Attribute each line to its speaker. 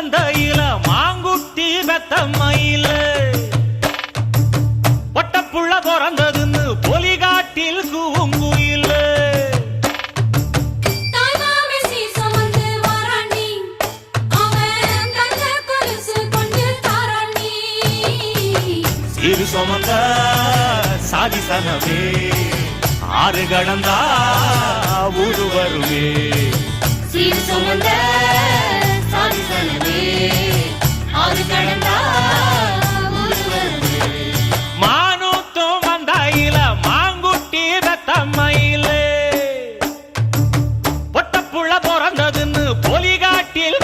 Speaker 1: மந்தையில மாங்குட்டி பெத்தம்மையில பொட்டப்புள்ள பிறந்ததுன்னு பொலிகாட்டில் கூங்குயில இரு சுமந்த சாதிசனவே ஆறு கடந்தா ஊரு வருவே
Speaker 2: சீர் சுமந்த சாதிசனவே ஆறு கடந்தா ஊரு வருவே
Speaker 1: மானூத்தும் மந்தாயில மாங்குட்டி ரத்தம்மையில பொட்டப்புள்ள பிறந்ததுன்னு பொலிகாட்டில்